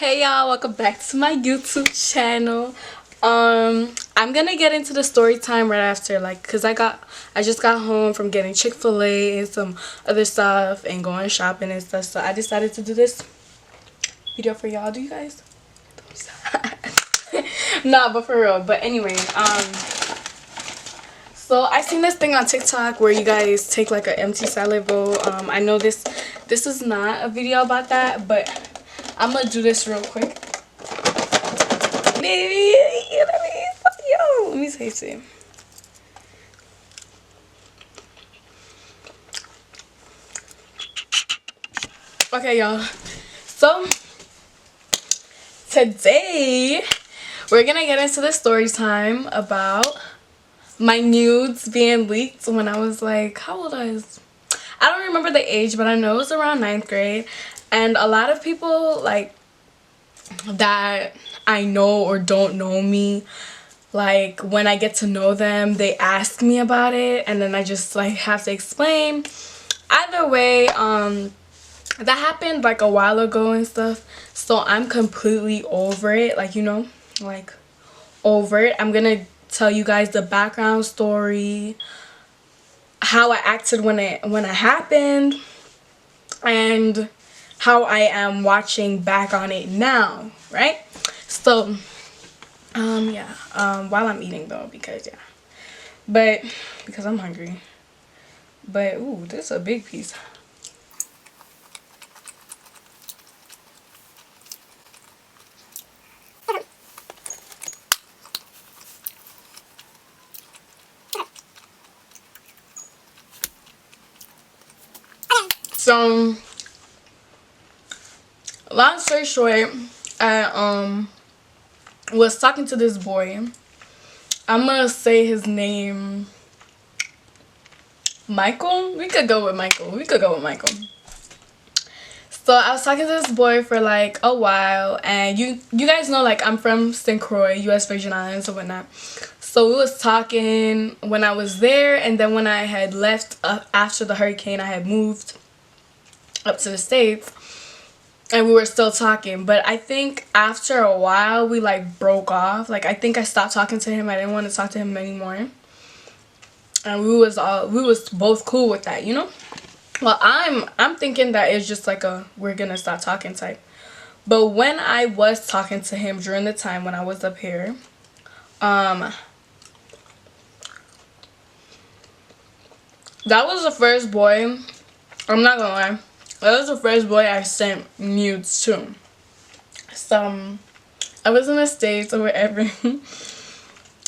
Hey y'all, welcome back to my YouTube channel. I'm gonna get into the story time right after, cause I just got home from getting Chick-fil-A and some other stuff and going shopping and stuff, so I decided to do this video for y'all. Do you guys? Nah, but for real. But anyway, so I seen this thing on TikTok where you guys take like an empty salad bowl. I know this is not a video about that, but I'm gonna do this real quick. Baby, let me taste it. Okay, y'all. So today we're gonna get into the story time about my nudes being leaked when I was like, how old I was? I don't remember the age, but I know it was around 9th grade. And a lot of people like that I know or don't know me, like when I get to know them, they ask me about it and then I just like have to explain. Either way, that happened like a while ago and stuff, so I'm completely over it, like, you know, like over it. I'm gonna tell you guys the background story, how I acted when it happened, and how I am watching back on it now, right? So while I'm eating though, because because I'm hungry. But ooh, this is a big piece. So long story short, I was talking to this boy. I'm gonna say his name, Michael. We could go with Michael. So I was talking to this boy for like a while, and you guys know, like, I'm from St. Croix, U.S. Virgin Islands or whatnot. So we was talking when I was there, and then when I had left after the hurricane, I had moved up to the States, and we were still talking. But I think after a while we like broke off. Like, I think I stopped talking to him. I didn't want to talk to him anymore, and we was both cool with that, you know. Well, I'm thinking that it's just like a we're gonna stop talking type. But when I was talking to him during the time when I was up here, that was the first boy, I'm not gonna lie, that was the first boy I sent nudes to. So I was in the States or wherever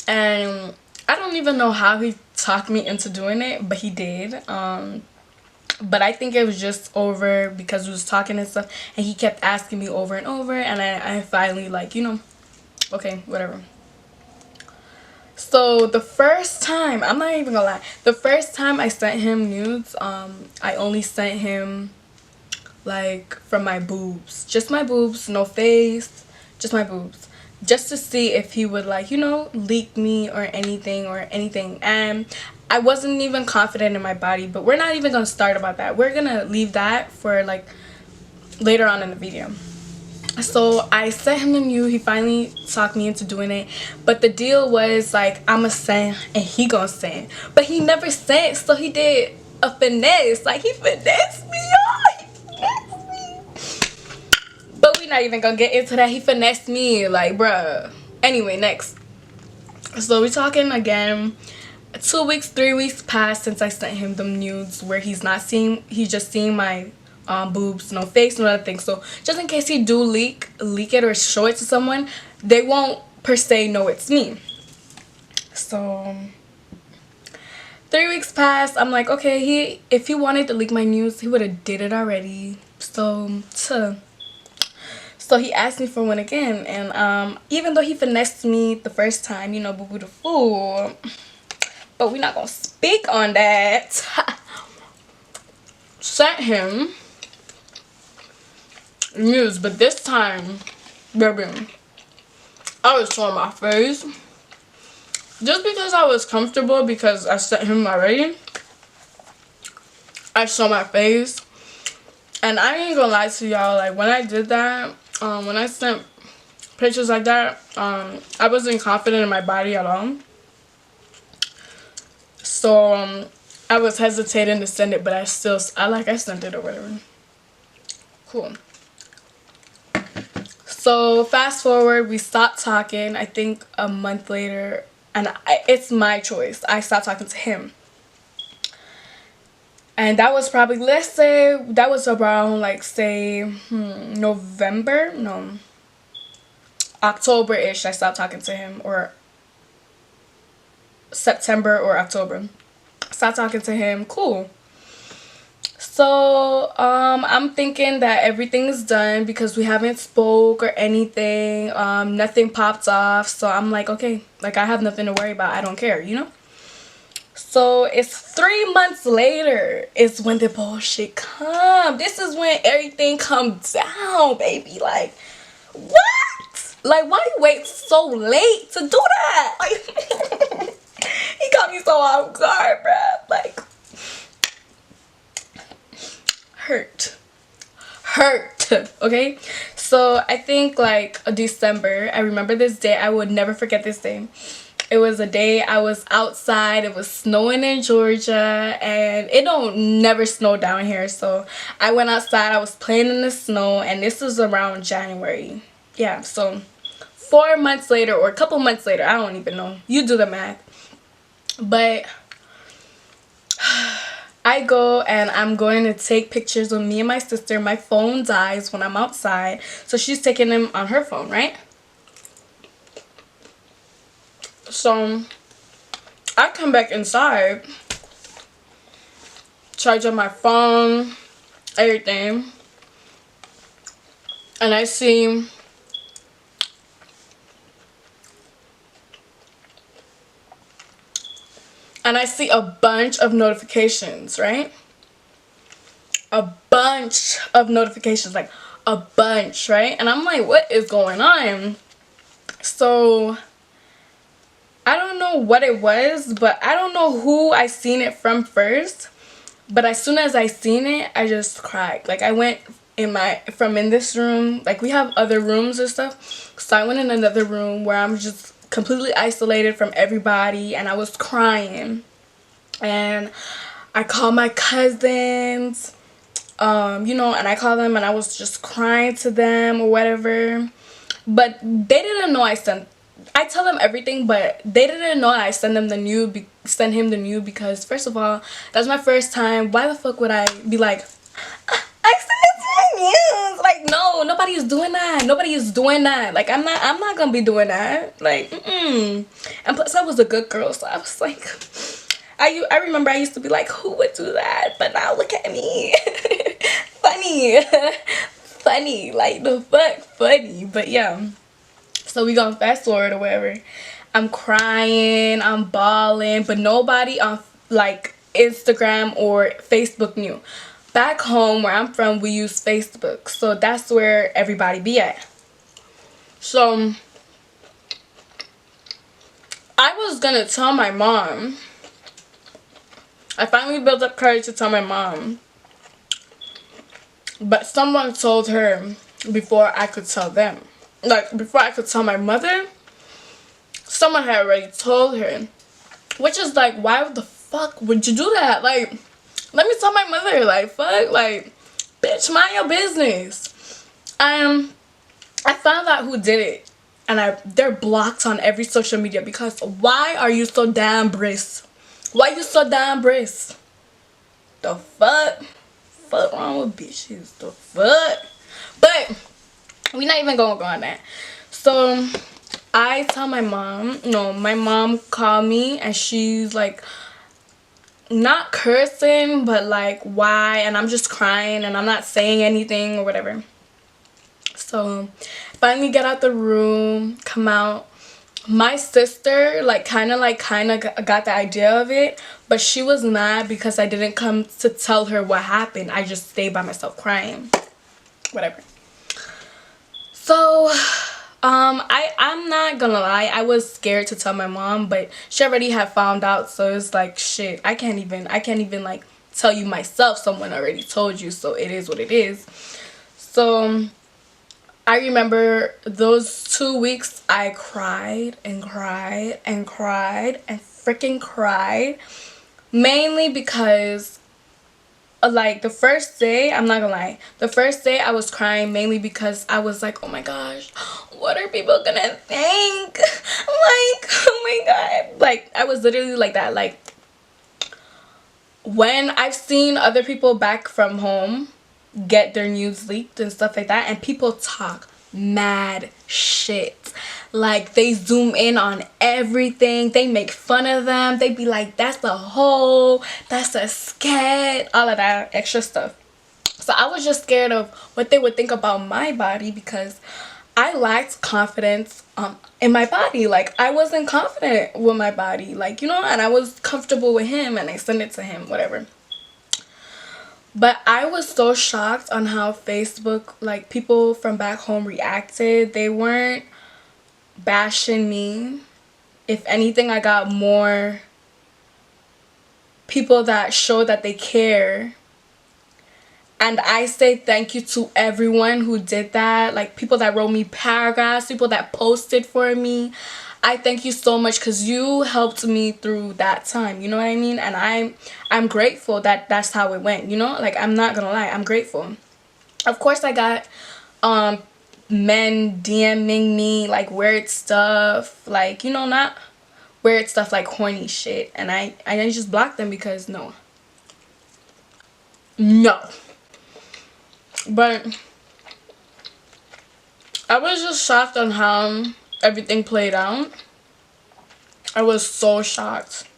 and I don't even know how he talked me into doing it, but he did. But I think it was just over because we was talking and stuff, and he kept asking me over and over, and I finally, like, you know, okay, whatever. So the first time, I'm not even gonna lie, the first time I sent him nudes, I only sent him like from my boobs, just my boobs, no face, just my boobs, just to see if he would, like, you know, leak me or anything. And I wasn't even confident in my body, but we're not even gonna start about that. We're gonna leave that for like later on in the video. So I sent him the nude. He finally talked me into doing it, but the deal was like, I'ma send and he gonna send, but he never sent. So he did a finesse, like he finessed me, y'all. But we not even gonna get into that. He finessed me, like, bruh. Anyway, next. So we talking again. 2 weeks, 3 weeks passed since I sent him the nudes where he's just seeing my boobs, no face, no other thing. So just in case he do leak it or show it to someone, they won't per se know it's me. So 3 weeks passed. I'm like, okay, if he wanted to leak my nudes, he would have did it already. So he asked me for one again, and even though he finessed me the first time, you know, boo boo the fool, but we're not gonna speak on that. Sent him news, but this time, baby, I was showing my face. Just because I was comfortable, because I sent him already, I show my face. And I ain't gonna lie to y'all, like, when I did that, When I sent pictures like that, I wasn't confident in my body at all. So I was hesitating to send it, but I sent it or whatever. Cool. So fast forward, we stopped talking. I think a month later, and it's my choice. I stopped talking to him. And that was probably, let's say, that was around, like, say, November? No. October-ish, I stopped talking to him. Or September or October. Stopped talking to him. Cool. So, I'm thinking that everything's done because we haven't spoke or anything. Nothing popped off. So, I'm like, okay. Like, I have nothing to worry about. I don't care, you know? So it's 3 months later is when the bullshit come. This is when everything comes down, baby. Like, what? Like, why you wait so late to do that? Like, he got me so off guard, bruh. Like, hurt, okay? So I think like December, I remember this day. I would never forget this day. It was a day I was outside. It was snowing in Georgia, and it don't never snow down here. So I went outside. I was playing in the snow, and this was around January. Yeah, so 4 months later or a couple months later, I don't even know. You do the math. But I go and I'm going to take pictures with me and my sister. My phone dies when I'm outside, so she's taking them on her phone, right? So I come back inside, charge up my phone, everything, and I see a bunch of notifications, right? A bunch of notifications, like a bunch, right? And I'm like, what is going on? So I don't know what it was, but I don't know who I seen it from first. But as soon as I seen it, I just cried. Like, I went in this room. Like, we have other rooms and stuff. So I went in another room where I'm just completely isolated from everybody, and I was crying. And I called my cousins, you know, and I called them and I was just crying to them or whatever. But they didn't know I tell them everything, but they didn't know I send him the nude because, first of all, that's my first time. Why the fuck would I be like, I sent it to my news? Like, no, nobody is doing that. Nobody is doing that. Like, I'm not gonna be doing that. Like, And plus, I was a good girl, so I was like, I remember I used to be like, who would do that? But now look at me. Funny. Funny. Like, the fuck? Funny. But yeah. So we gonna fast forward or whatever. I'm crying, I'm bawling, but nobody on like Instagram or Facebook knew. Back home where I'm from, we use Facebook, so that's where everybody be at. So I was gonna tell my mom. I finally built up courage to tell my mom, but someone told her before I could tell them. Like, before I could tell my mother, someone had already told her. Which is like, why the fuck would you do that? Like, let me tell my mother. Like, fuck. Like, bitch, mind your business. I found out who did it. And they're blocked on every social media because why are you so damn brisk? Why you so damn brisk? The fuck? Fuck wrong with bitches? The fuck? But we're not even gonna go on that. So I tell my mom. No, my mom called me and she's like, not cursing, but like, why? And I'm just crying and I'm not saying anything or whatever. So finally get out the room, come out. My sister kind of got the idea of it, but she was mad because I didn't come to tell her what happened. I just stayed by myself crying. Whatever. So I'm not gonna lie, I was scared to tell my mom, but she already had found out, so it's like, shit, I can't even like tell you myself. Someone already told you, so it is what it is. So I remember those 2 weeks I cried and cried and cried and freaking cried. Mainly because like the first day, I'm not gonna lie, the first day I was crying mainly because I was like, oh my gosh, what are people gonna think? Like, oh my god. Like, I was literally like that. Like, when I've seen other people back from home get their news leaked and stuff like that, and people talk mad shit, like they zoom in on everything, they make fun of them, they be like, that's a hole, that's a scat, all of that extra stuff. So I was just scared of what they would think about my body, because I lacked confidence in my body. Like, I wasn't confident with my body, like, you know, and I was comfortable with him and I sent it to him, whatever. But I was so shocked on how Facebook, like, people from back home reacted. They weren't bashing me. If anything, I got more people that show that they care. And I say thank you to everyone who did that. Like, people that wrote me paragraphs, people that posted for me. I thank you so much, because you helped me through that time. You know what I mean? And I'm grateful that that's how it went. You know? Like, I'm not gonna lie. I'm grateful. Of course, I got men DMing me, like, weird stuff. Like, you know, not weird stuff, like horny shit. And I just blocked them because no. No. But I was just shocked on how everything played out. I was so shocked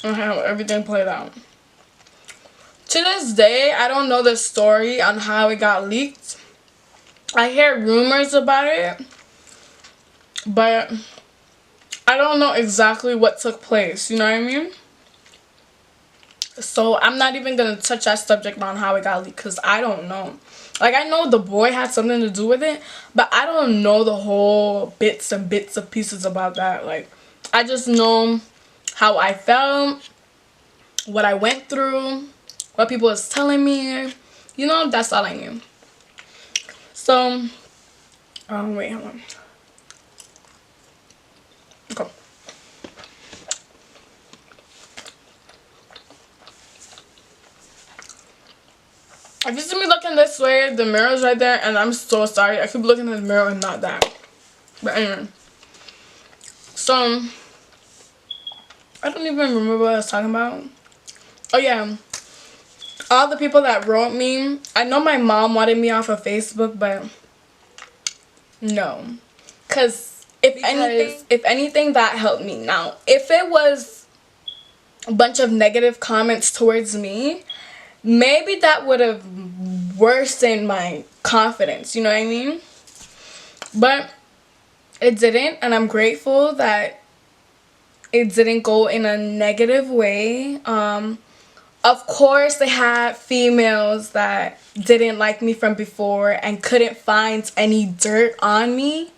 on how everything played out. To this day, I don't know the story on how it got leaked. I hear rumors about it, but I don't know exactly what took place. You know what I mean? So I'm not even gonna touch that subject on how it got leaked, because I don't know. Like, I know the boy had something to do with it, but I don't know the whole bits and bits of pieces about that. Like, I just know how I felt, what I went through, what people was telling me. You know, that's all I knew. So, wait, hold on. Okay. If you see me looking this way, the mirror's right there, and I'm so sorry. I keep looking at the mirror and not that. But anyway. So, I don't even remember what I was talking about. Oh, yeah. All the people that wrote me, I know my mom wanted me off of Facebook, but no. Because if anything, that helped me. Now, if it was a bunch of negative comments towards me, maybe that would have worsened my confidence, you know what I mean? But it didn't, and I'm grateful that it didn't go in a negative way. Of course, they had females that didn't like me from before and couldn't find any dirt on me.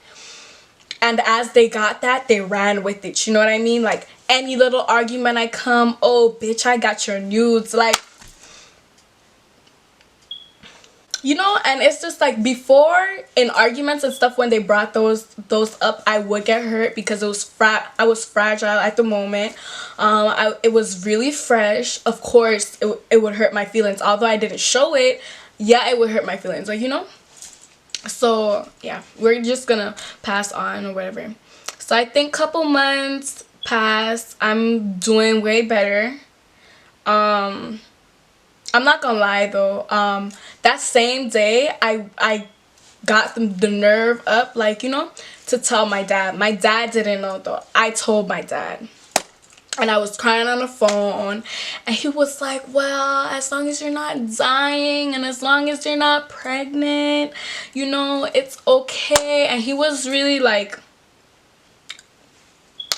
And as they got that, they ran with it. You know what I mean? Like, any little argument I come, oh, bitch, I got your nudes. Like, you know, and it's just like, before in arguments and stuff, when they brought those up, I would get hurt because I was fragile at the moment. It was really fresh. Of course, it would hurt my feelings. Although I didn't show it, yeah, it would hurt my feelings. Like, you know? So, yeah, we're just gonna pass on or whatever. So, I think couple months passed. I'm doing way better. I'm not gonna lie though, that same day I got the nerve up, like, you know, to tell my dad. My dad didn't know though. I told my dad. And I was crying on the phone, and he was like, well, as long as you're not dying and as long as you're not pregnant, you know, it's okay. And he was really like,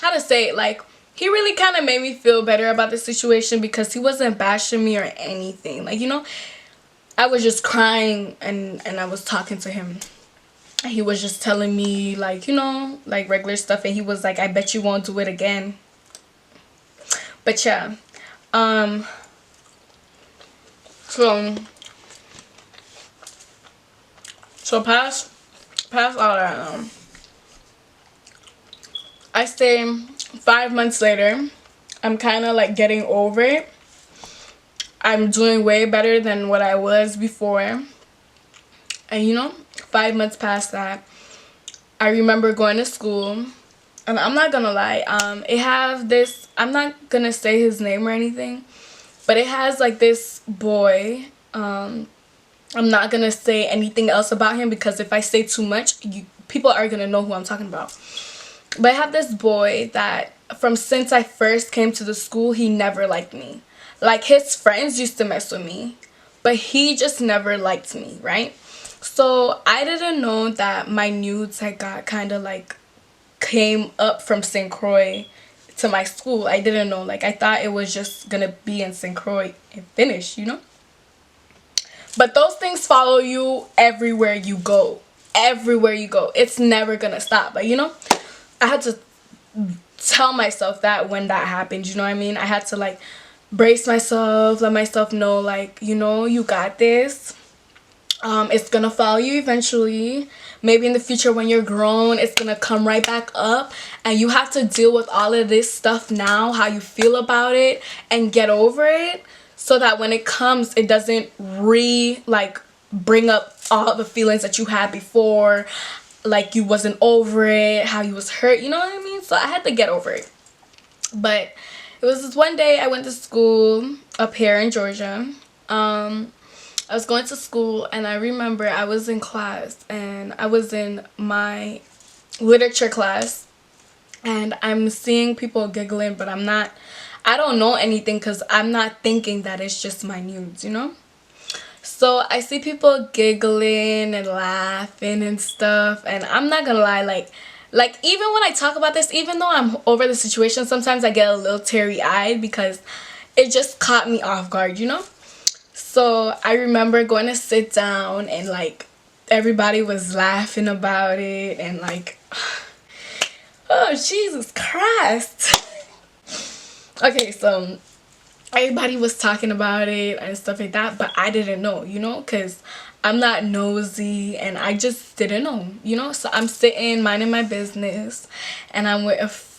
how to say it, like, he really kind of made me feel better about the situation, because he wasn't bashing me or anything. Like, you know, I was just crying and I was talking to him. He was just telling me, like, you know, like regular stuff. And he was like, I bet you won't do it again. But yeah. So So past all that, I say 5 months later, I'm kind of like getting over it. I'm doing way better than what I was before. And you know, 5 months past that, I remember going to school. And I'm not gonna lie, it have this, I'm not gonna say his name or anything, but it has like this boy. I'm not gonna say anything else about him because if I say too much, people are gonna know who I'm talking about. But I have this boy that from since I first came to the school, he never liked me. Like, his friends used to mess with me, but he just never liked me, right? So I didn't know that my nudes had got kind of like came up from St. Croix to my school. I didn't know. Like, I thought it was just gonna be in St. Croix and finish, you know? But those things follow you everywhere you go. Everywhere you go. It's never gonna stop. But you know, I had to tell myself that when that happened, you know what I mean? I had to like brace myself, let myself know, like, you know, you got this. It's gonna follow you eventually. Maybe in the future when you're grown, it's gonna come right back up, and you have to deal with all of this stuff now, how you feel about it, and get over it, so that when it comes, it doesn't bring up all the feelings that you had before, like you wasn't over it, how you was hurt, you know what I mean? So I had to get over it. But it was this one day I went to school up here in Georgia. I was going to school, and I remember I was in class, and I was in my literature class, and I'm seeing people giggling, but I don't know anything because I'm not thinking that it's just my nudes, you know? So I see people giggling and laughing and stuff, and I'm not gonna lie, like even when I talk about this, even though I'm over the situation, sometimes I get a little teary-eyed because it just caught me off guard, you know? So I remember going to sit down, and like everybody was laughing about it, and like, oh Jesus Christ. Okay, so everybody was talking about it and stuff like that, but I didn't know, you know, because I'm not nosy, and I just didn't know, you know. So I'm sitting minding my business, and I'm with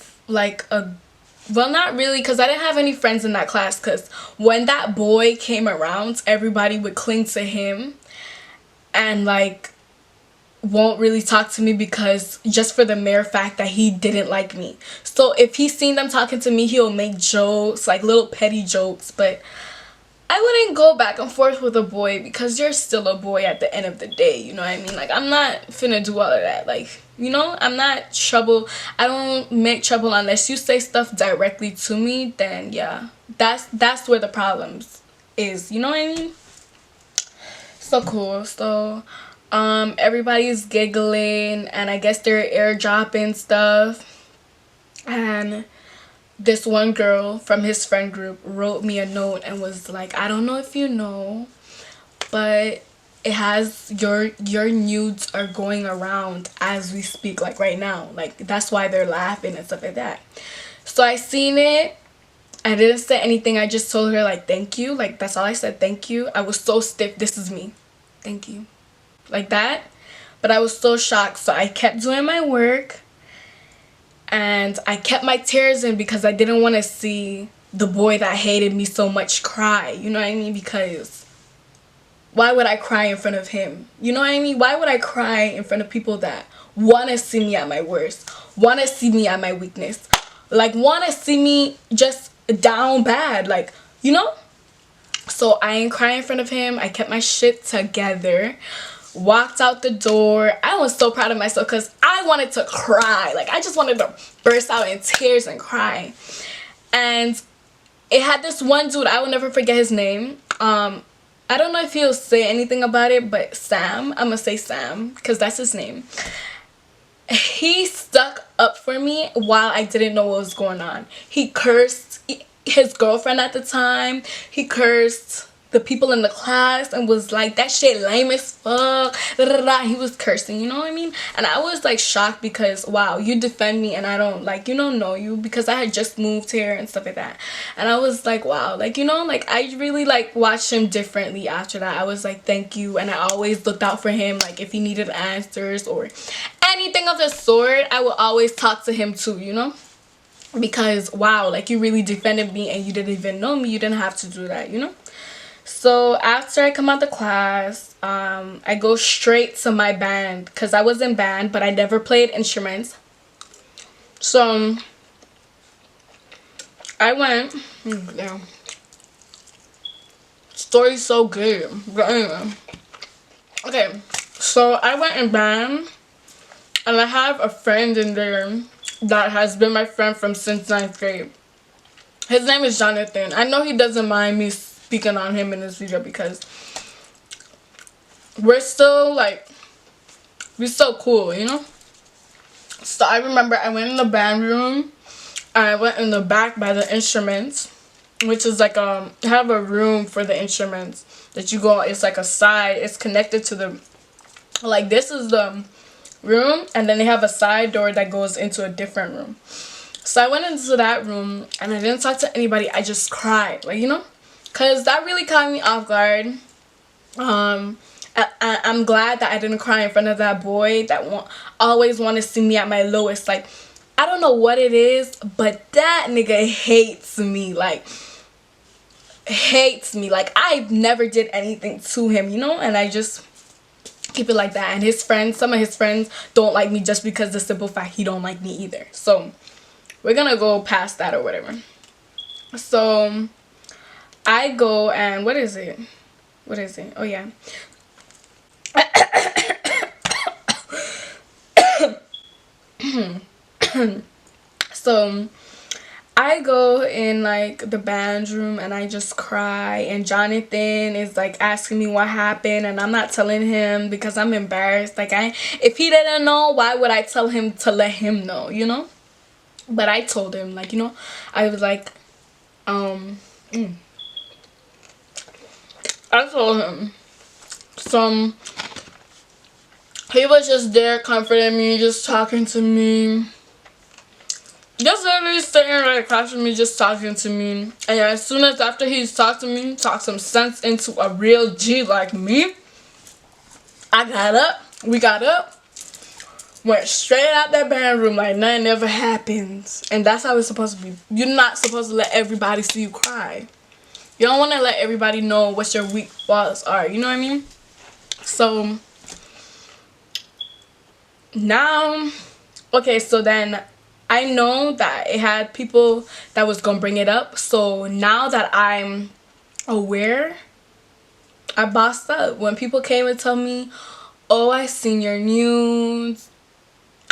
well, not really, because I didn't have any friends in that class, because when that boy came around, everybody would cling to him and like won't really talk to me, because just for the mere fact that he didn't like me. So if he's seen them talking to me, he'll make jokes, like little petty jokes, but I wouldn't go back and forth with a boy, because you're still a boy at the end of the day, you know what I mean? Like, I'm not finna do all of that. Like, you know, I'm not trouble. I don't make trouble unless you say stuff directly to me. Then yeah, that's where the problems is, you know what I mean? So cool. So everybody's giggling, and I guess they're airdropping stuff, and this one girl from his friend group wrote me a note and was like, I don't know if you know, but it has your nudes are going around as we speak, like right now. Like, that's why they're laughing and stuff like that. So I seen it. I didn't say anything. I just told her like, thank you. Like, that's all I said. Thank you. I was so stiff. This is me. Thank you. Like that. But I was so shocked. So I kept doing my work. And I kept my tears in because I didn't want to see the boy that hated me so much cry. You know what I mean? Because why would I cry in front of him? You know what I mean? Why would I cry in front of people that want to see me at my worst? Want to see me at my weakness? Like, want to see me just down bad? Like, you know? So I ain't crying in front of him. I kept my shit together. Walked out the door. I was so proud of myself because I wanted to cry. Like, I just wanted to burst out in tears and cry. And it had this one dude, I will never forget his name. I don't know if he'll say anything about it, but Sam, I'm gonna say Sam because that's his name. He stuck up for me while I didn't know what was going on. He cursed his girlfriend at the time. He cursed the people in the class and was like, that shit lame as fuck, da, da, da. He was cursing, you know what I mean? And I was like shocked because wow, you defend me and I don't like, you don't know you, because I had just moved here and stuff like that. And I was like, wow, like, you know, like I really like watched him differently after that. I was like, thank you. And I always looked out for him, like if he needed answers or anything of the sort, I would always talk to him too, you know, because wow, like you really defended me and you didn't even know me. You didn't have to do that, you know. So after I come out the class, I go straight to my band, because I was in band but I never played instruments. So I went, damn, story's so good, but anyway. Okay, so I went in band and I have a friend in there that has been my friend from since 9th grade. His name is Jonathan. I know he doesn't mind me speaking on him in this video because we're still cool, you know. So I remember I went in the band room and I went in the back by the instruments, which is like have a room for the instruments that you go. It's like a side, it's connected to the, like this is the room, and then they have a side door that goes into a different room. So I went into that room and I didn't talk to anybody. I just cried, like, you know, because that really caught me off guard. I'm glad that I didn't cry in front of that boy that always want to see me at my lowest. Like, I don't know what it is, but that nigga hates me. Like, hates me. Like, I never did anything to him, you know, and I just keep it like that. And his friends, some of his friends don't like me just because the simple fact he don't like me either. So we're gonna go past that or whatever. So I go and what is it? Oh yeah. So I go in like the band room and I just cry, and Jonathan is like asking me what happened, and I'm not telling him because I'm embarrassed. Like, if he didn't know, why would I tell him to let him know, you know? But I told him, like, you know, I was like, I told him. So he was just there comforting me, just talking to me. Just literally sitting right across from me, just talking to me. And as soon as after he's talked to me, talked some sense into a real G like me, I got up. We got up. Went straight out that band room like nothing ever happens. And that's how it's supposed to be. You're not supposed to let everybody see you cry. You don't want to let everybody know what your weak spots are. You know what I mean? So now, okay, so then I know that it had people that was gonna bring it up. So now that I'm aware, I bossed up. When people came and tell me, oh, I seen your nudes,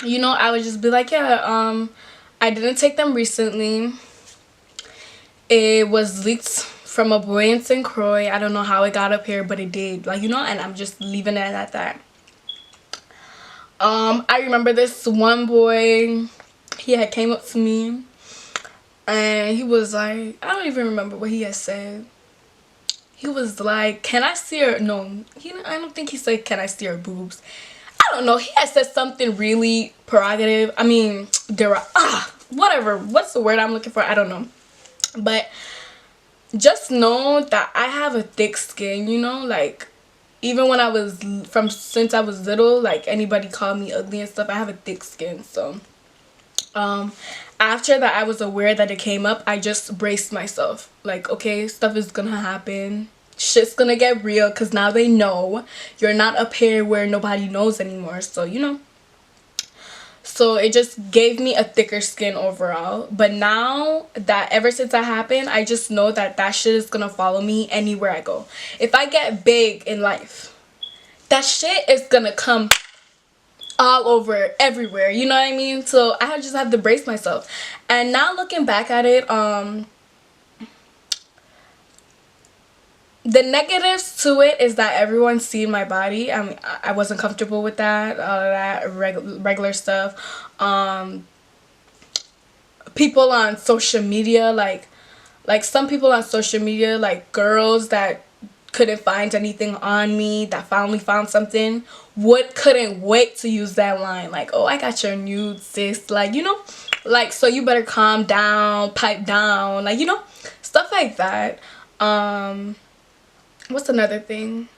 you know, I would just be like, yeah, I didn't take them recently. It was leaked from a boy in St. Croix. I don't know how it got up here, but it did, like, you know, and I'm just leaving it at that. I remember this one boy, he had came up to me and he was like, I don't even remember what he had said. He was like, can I see her? No, I don't think he said, can I see her boobs? I don't know. He had said something really prerogative. I mean, whatever. What's the word I'm looking for? I don't know. But just know that I have a thick skin, you know, like, even when I was, since I was little, like, anybody called me ugly and stuff, I have a thick skin. So after that, I was aware that it came up, I just braced myself. Like, okay, stuff is gonna happen. Shit's gonna get real, because now they know you're not up here where nobody knows anymore. So, you know. So it just gave me a thicker skin overall. But now that ever since that happened, I just know that that shit is gonna follow me anywhere I go. If I get big in life, that shit is gonna come all over everywhere, you know what I mean? So I just have to brace myself. And now looking back at it, the negatives to it is that everyone's seen my body. I mean, I wasn't comfortable with that, all of that regular stuff. People on social media, like some people on social media, like girls that couldn't find anything on me, that finally found something, couldn't wait to use that line, like, oh, I got your nudes, sis, like, you know, like, so you better calm down, pipe down, like, you know, stuff like that. What's another thing?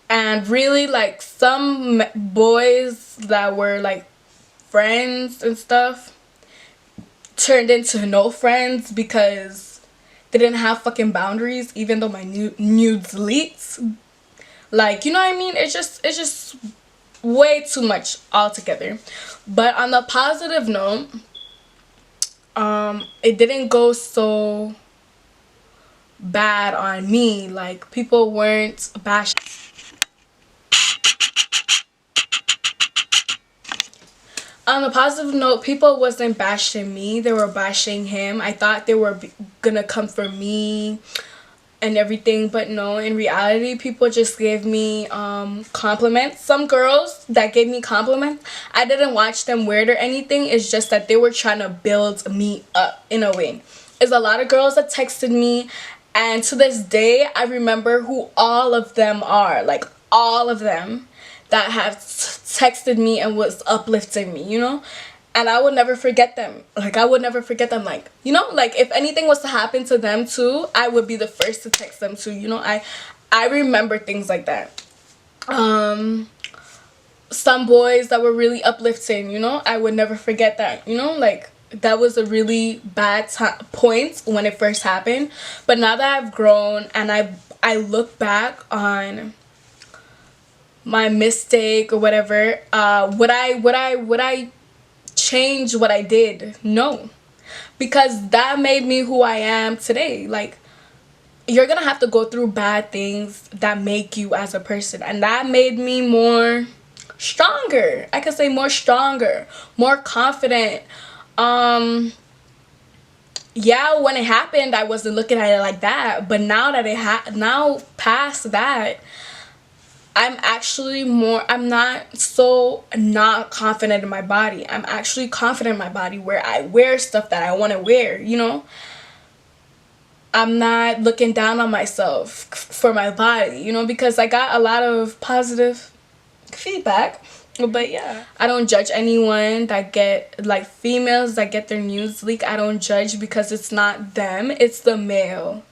And really, like, some boys that were like friends and stuff turned into no friends because they didn't have fucking boundaries, even though my nudes leaked. Like, you know what I mean? It's just way too much altogether. But on the positive note, it didn't go so bad on me. Like, people weren't bashing. On a positive note, people wasn't bashing me, they were bashing him. I thought they were gonna come for me and everything, but no, in reality, people just gave me compliments. Some girls that gave me compliments, I didn't watch them weird or anything. It's just that they were trying to build me up in a way. There's a lot of girls that texted me, and to this day, I remember who all of them are, like all of them that have texted me and was uplifting me, you know. And I would never forget them. Like, I would never forget them. Like, you know, like, if anything was to happen to them too, I would be the first to text them too, you know. I remember things like that. Some boys that were really uplifting, you know, I would never forget that, you know. Like, that was a really bad point when it first happened. But now that I've grown and I look back on my mistake or whatever, would I change what I did? No, because that made me who I am today. Like, you're gonna have to go through bad things that make you as a person, and that made me more stronger. I could say more stronger, more confident. Yeah, when it happened, I wasn't looking at it like that, but now that now past that, I'm not so not confident in my body. I'm actually confident in my body where I wear stuff that I want to wear, you know? I'm not looking down on myself for my body, you know, because I got a lot of positive feedback. But yeah, I don't judge anyone that get, like, females that get their nudes leaked. I don't judge because it's not them, it's the male.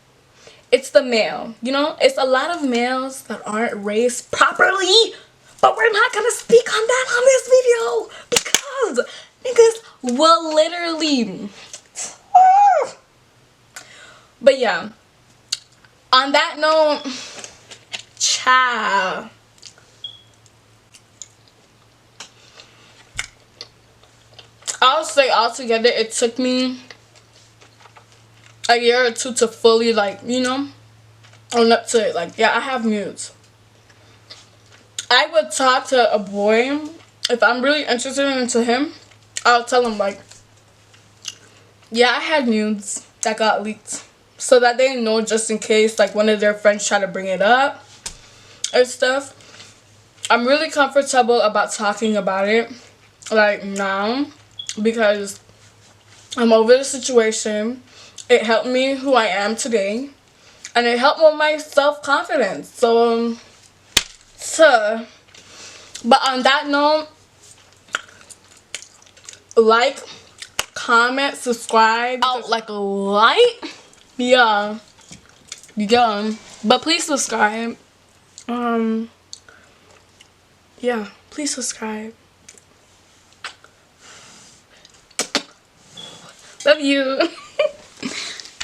It's the male, you know. It's a lot of males that aren't raised properly, but we're not gonna speak on that on this video because niggas will literally but yeah, on that note, child, I'll say altogether it took me a year or two to fully, like, you know, own up to it. Like, yeah, I have nudes. I would talk to a boy if I'm really interested into him. I'll tell him, like, yeah, I had nudes that got leaked, so that they know, just in case, like, one of their friends try to bring it up or stuff. I'm really comfortable about talking about it, like, now, because I'm over the situation. It helped me who I am today, and it helped with my self-confidence. So, but on that note, like, comment, subscribe. Out like a light. Yeah. But please subscribe. Yeah, please subscribe. Love you.